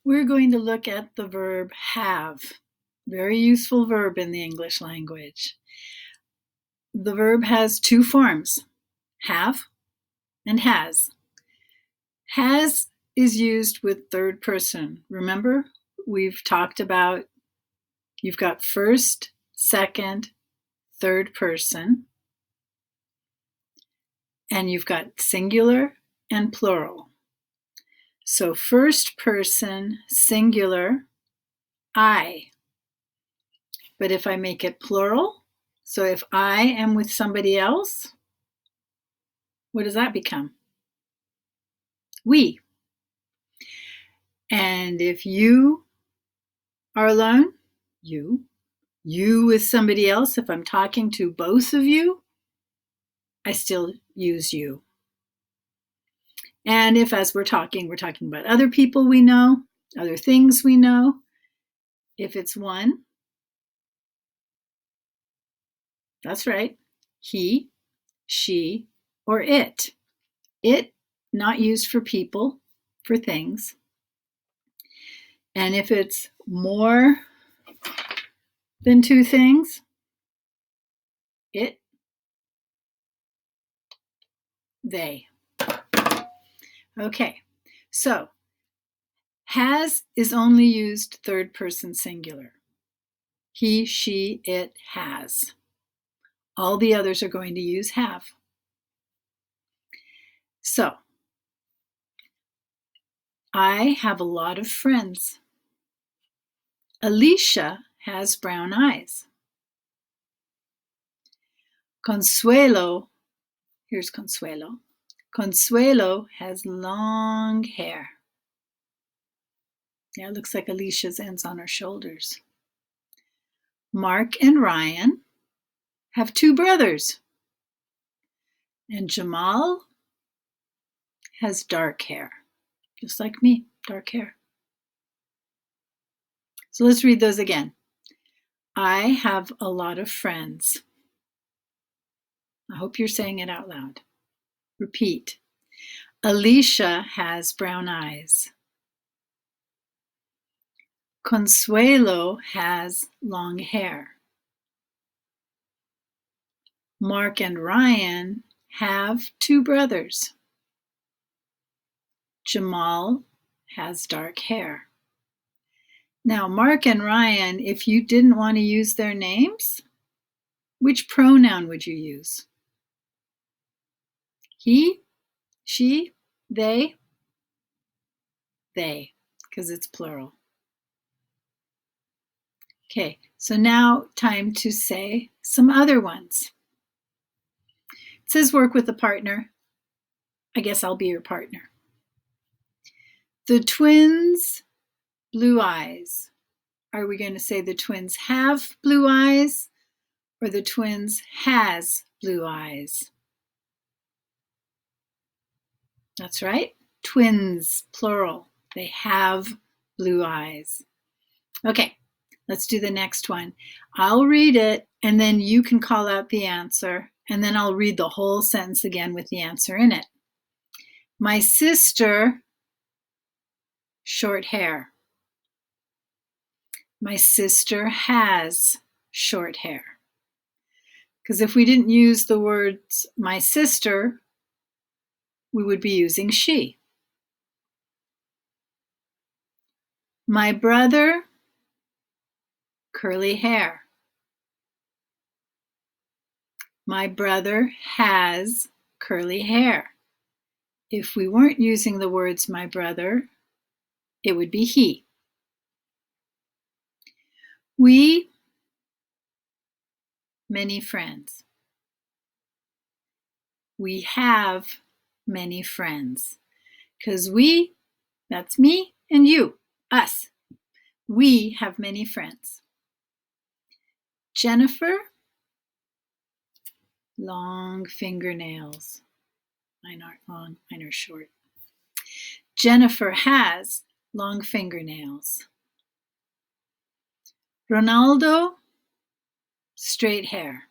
We're going to look at the verb have. Very useful verb in the English language. The verb has two forms, have and has. Has is used with third person. Remember, we've talked about you've got first, second, third person, and you've got singular and plural. So first person, singular, I. But if I make it plural, so if I am with somebody else, what does that become? We. And if you are alone, you with somebody else, if I'm talking to both of you, I still use you. And if as we're talking about other people we know, other things we know, if it's one, that's right, he, she, or it. It, not used for people, for things. And if it's more than two things, it, they. Okay, so has is only used third person singular. He, she, it, has. All the others are going to use have. So, I have a lot of friends. Alicia has brown eyes. Consuelo, here's Consuelo. Consuelo has long hair. Yeah, it looks like Alicia's ends on her shoulders. Mark and Ryan have two brothers. And Jamal has dark hair, just like me, dark hair. So let's read those again. I have a lot of friends. I hope you're saying it out loud. Repeat. Alicia has brown eyes. Consuelo has long hair. Mark and Ryan have two brothers. Jamal has dark hair. Now, Mark and Ryan, if you didn't want to use their names, which pronoun would you use? He, she, they? They, because it's plural. Okay, so now time to say some other ones. It says work with a partner. I guess I'll be your partner. The twins' blue eyes. Are we going to say the twins have blue eyes or the twins has blue eyes? That's right. Twins, plural. They have blue eyes. Okay, let's do the next one. I'll read it and then you can call out the answer and then I'll read the whole sentence again with the answer in it. My sister, short hair. My sister has short hair. Because if we didn't use the words my sister, we would be using she. My brother, curly hair. My brother has curly hair. If we weren't using the words my brother, it would be he. We, many friends. We have many friends. Because we, that's me and you, us. We have many friends. Jennifer, long fingernails. Mine aren't long, mine are short. Jennifer has long fingernails. Ronaldo, straight hair.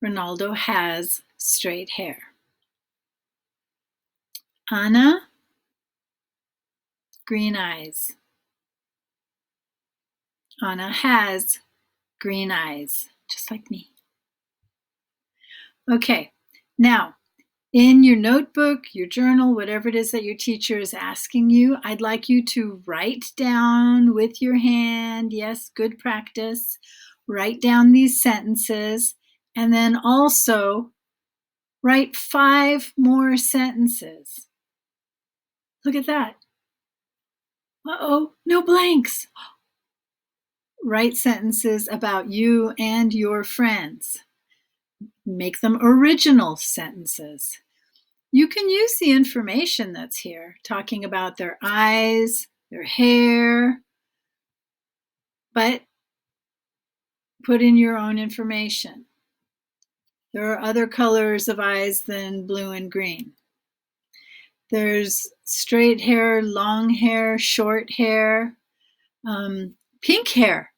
Ronaldo has straight hair. Anna, green eyes. Anna has green eyes, just like me. Okay, now in your notebook, your journal, whatever it is that your teacher is asking you, I'd like you to write down with your hand, yes, good practice, write down these sentences, and then also write 5 more sentences. Look at that. Uh-oh, no blanks. Write sentences about you and your friends. Make them original sentences. You can use the information that's here, talking about their eyes, their hair, but put in your own information. There are other colors of eyes than blue and green. There's straight hair, long hair, short hair, pink hair.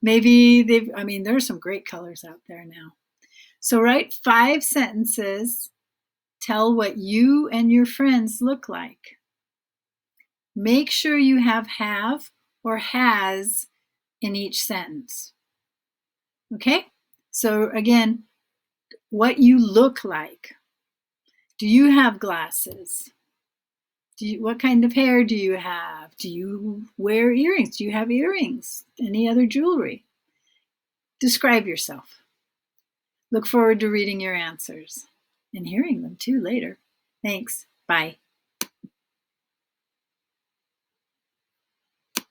Maybe there are some great colors out there now. So write 5 sentences. Tell what you and your friends look like. Make sure you have or has in each sentence. Okay? So again, what you look like. Do you have glasses? What kind of hair do you have? Do you wear earrings? Do you have earrings? Any other jewelry? Describe yourself. Look forward to reading your answers and hearing them too later. Thanks. Bye.